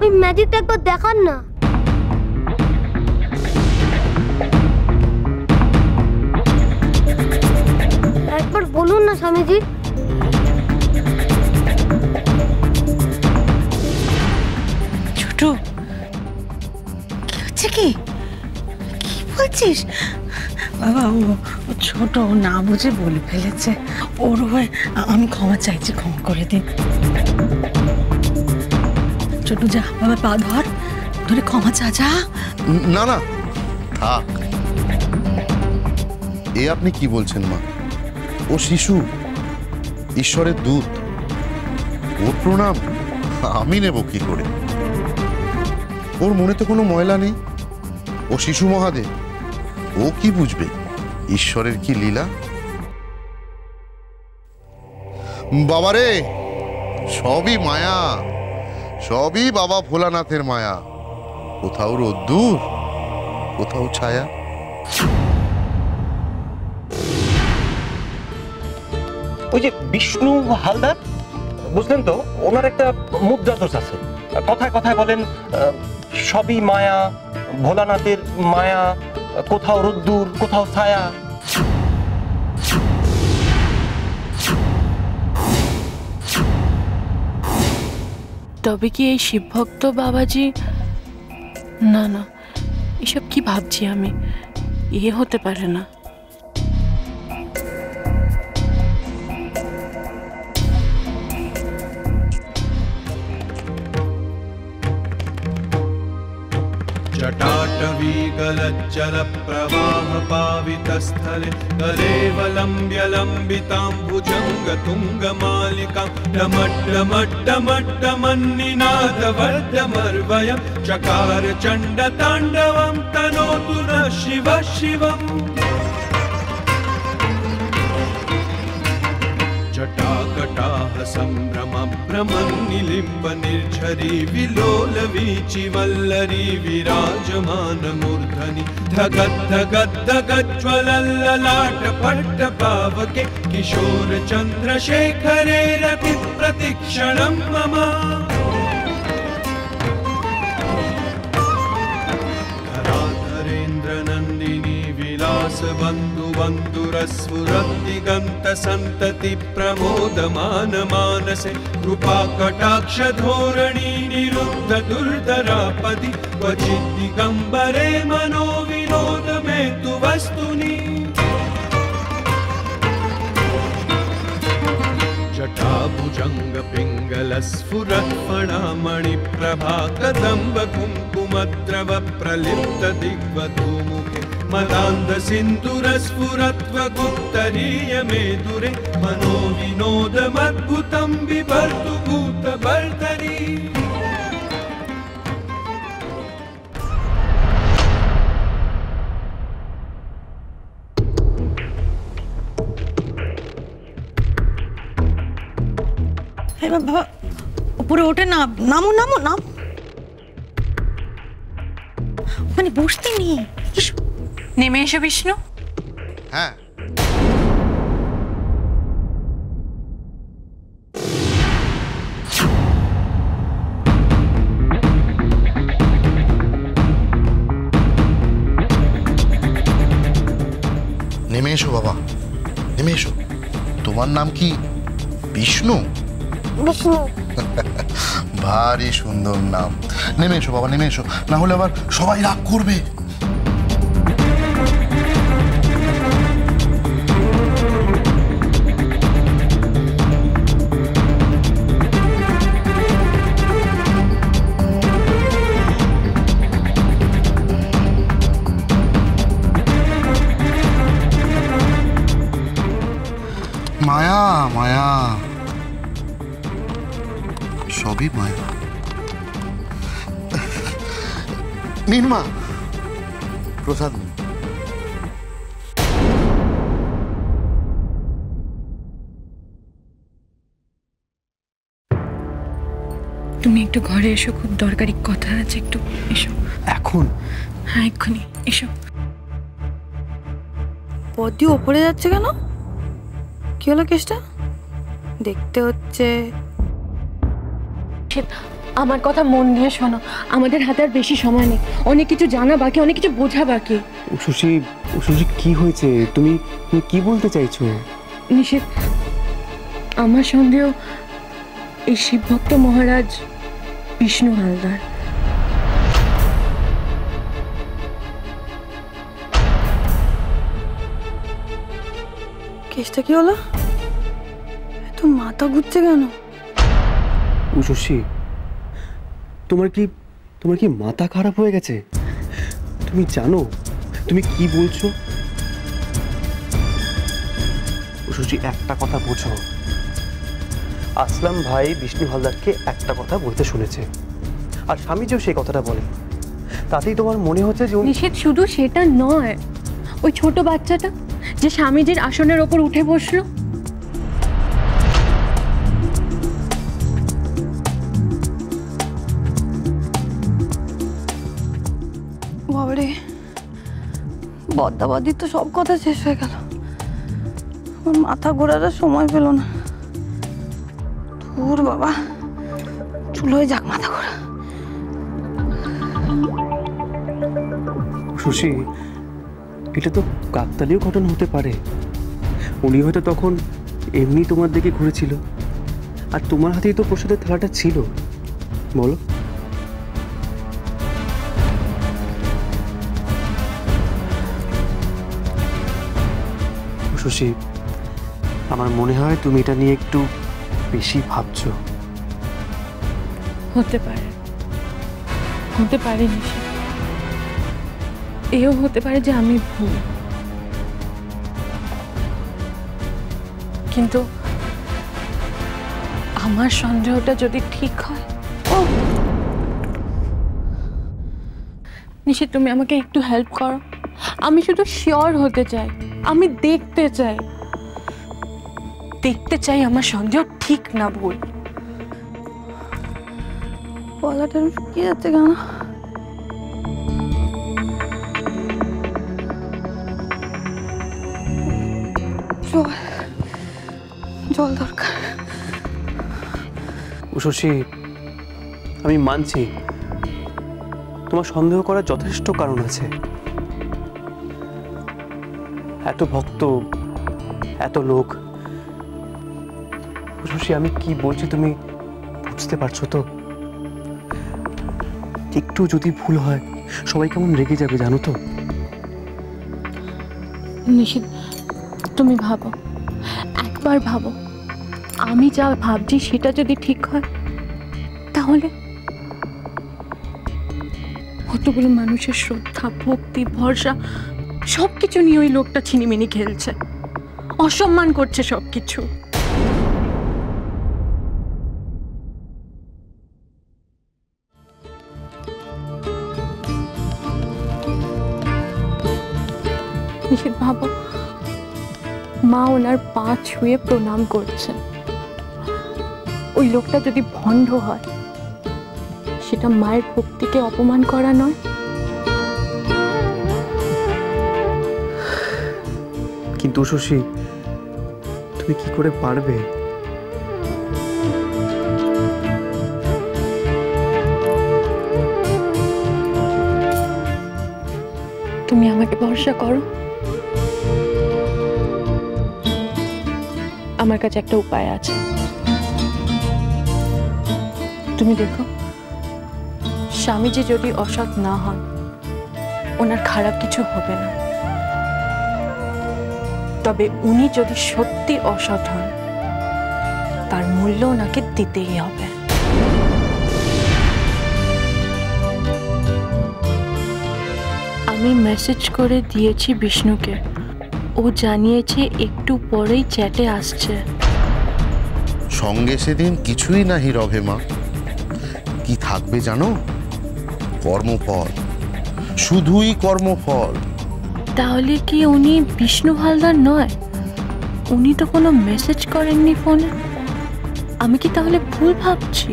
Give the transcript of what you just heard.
ওই ম্যাজিকটা একবার দেখান না। একবার বলুন না স্বামীজি। ছোট কি হচ্ছে? কি বলছিস? বাবা ও ছোট, ও না বুঝে বলে ফেলেছে। ওর হয়ে আমি ক্ষমা চাইছি, ক্ষমা করে দিন। ছোট যা বাবা, পা ধরে ক্ষমা চা। যা। না না থাক। এ আপনি কি বলছেন মা? ও শিশু, ঈশ্বরের দূত, ওর প্রণাম আমি নেব কি করে? ওর মনে তো কোনো ময়লা নেই। ও শিশু মহাদেব, ও কি বুঝবে ঈশ্বরের কি লীলা? বাবারে, সবই মায়া, সবই বাবা ভোলানাথের মায়া। কোথাও রোদ্দুর, কোথাও ছায়া। ওই যে বিষ্ণু হালদার, বুঝলেন তো, ওনার একটা মুদ্রা দোষ আছে। কথায় কথায় বলেন সবই মায়া, ভোলানাথের মায়া, কোথাও রোদ্দুর, কোথাও ছায়া। তবে কি এই শিবভক্ত বাবাজি? না না, এসব কি ভাবছি আমি? এ হতে পারে না। जटाटवी गलज्जल प्रवाह पावितस्थले कलेवलम्ब्य लम्बिताम्बुजङ्ग तुङ्गमालिकां डमड्डमड्डमड्डमन्निनादवर्धमर्वयं चकार चण्डताण्डवं तनोतु न शिव शिवम्। जटाकटाह सम्भ्रम भ्रमन्निलिम्ब निर्झरी विलोलवीचि वल्लरी विराजमान मूर्धनि धगद्धगद्धगज्ज्वलल्ललाट पट्टपावके किशोर चन्द्रशेखरे रति प्रतिक्षणं मम। धराधरेन्द्रनन्दिनी विलास बन्धु बन्धुरस्फुरद्दिगन्त सन्तति प्रमोदमान मानसे कृपा कटाक्ष धोरणी निरुद्ध दुर्धरापदि क्वचित् दिगम्बरे मनो विनोद मे तु वस्तुनि। जटाभुजंग पिंगल स्फुरत् फणामणि प्रभा कदम्ब कुङ्कुमद्रव प्रलिप्त दिग्वधूमुखे मदान्ध सिन्दूर स्फुरत्वगुत्तरीय मेदुरे मनो विनोदमद्भुतं बिभर्तु भूतभर्तरी। বাবা উপরে ওঠে না, নামো নামো নাম, মানে বসতে নেই। নেমে এসো বিষ্ণু। হ্যাঁ নেমে এসো বাবা, নেমে এসো। তোমার নাম কি বিষ্ণু? বিষ্ণু। ভারী সুন্দর নাম। নেমে এসো বাবা, নেমে এসো, না হলে আবার সবাই রাগ করবে। মায়া মায়া, সবই মায়া। নিন মা, প্রসাদ নিন। তুমি একটু ঘরে এসো, খুব দরকারি কথা আছে, একটু এসো। এখন? হ্যাঁ এক্ষুনি এসো। পদ্মী ওপরে যাচ্ছে কেন? কি হলো কেসটা? দেখতে হচ্ছে আমার কথা মন দিয়ে শোনো, আমাদের হাতে আর বেশি সময় নেই, অনেক কিছু জানা বাকি, অনেক কিছু বোঝা বাকি। উষসী কি হয়েছে? তুমি কি বলতে চাইছো? নিষেধ, আমার সন্দেহ এই শিবভক্ত মহারাজ বিষ্ণু হালদার। কেসটা কি হলো? এত মাথা ঘুরছে কেন? উষসী, তোমার কি মাথা খারাপ হয়ে গেছে? তুমি জানো তুমি কি বলছো? উষসী, একটা কথা বোঝো, আসলাম ভাই বিষ্ণু হালদারকে একটা কথা বলতে শুনেছে, আর স্বামীজিও সেই কথাটা বলে। তাতেই তোমার মনে হচ্ছে যে নিষেধ, শুধু সেটা নয়, ওই ছোট বাচ্চাটা যে স্বামীজির আসনের ওপর উঠে বসলো, বাবারে, বদ্দাবাদির তো সব কথা শেষ হয়ে গেল। আমার মাথা ঘোরার সময় পেল না। তোর বাবা, চুলোয় যাক মাথা ঘোরা। উষসী, এটা তো কাকতালীয় ঘটনা হতে পারে। উনি হয়তো তখন এমনি তোমার দিকে ঘুরেছিল, আর তোমার হাতেই তো প্রসাদের থালাটা ছিল। বলো। উষসী, আমার মনে হয় তুমি এটা নিয়ে একটু বেশি ভাবছো। হতে পারে, হতে পারে নিষেধ, এও হতে পারে যে আমি ভুল, কিন্তু আমার সন্দেহটা যদি ঠিক হয়। নিষেধ, তুমি আমাকে একটু হেল্প করো। আমি শুধু শিওর হতে চাই, আমি দেখতে চাই আমার সন্দেহ ঠিক না ভুল। গলাটা শুকিয়ে যাচ্ছে কেন? জল দরকার। উষসী, আমি মানছি তোমার সন্দেহ করার যথেষ্ট কারণ আছে। এত ভক্ত, এত লোক। উষসী, আমি কি বলছি তুমি বুঝতে পারছো তো? একটু যদি ভুল হয় সবাই কেমন রেগে যাবে জানো তো? নিষেধ, তুমি ভাবো, একবার ভাবো, আমি যা ভাবছি সেটা যদি ঠিক হয়, তাহলে কতগুলো মানুষের শ্রদ্ধা, ভক্তি, ভরসা সবকিছু নিয়ে ওই লোকটা ছিনিমিনি খেলছে, অসম্মান করছে সবকিছু। নিষেধ, ভাবো, মা ওনার পা ছুঁয়ে প্রণাম করছেন। ওই লোকটা যদি ভণ্ড হয়, সেটা মায়ের ভক্তিকে অপমান করা নয়? কিন্তু উষসী, তুমি কি করে পারবে? তুমি আমাকে ভরসা করো, আমার কাছে একটা উপায় আছে। তুমি দেখো, স্বামীজি যদি অসৎ না হন, ওনার খারাপ কিছু হবে না। তবে উনি যদি সত্যি অসৎ হন, তার মূল্য ওনাকে দিতেই হবে। আমি মেসেজ করে দিয়েছি বিষ্ণুকে, ও জানিয়েছে একটু পরেই চ্যাটে আসছে। সঙ্গে সেদিন কিছুই নাহি রহে মা, কি থাকবে জানো? কর্মফল, শুধুই কর্মফল। তাহলে কি উনি বিষ্ণু হালদার নয়? উনি তো কোনো মেসেজ করেননি ফোনে। আমি কি তাহলে ভুল ভাবছি?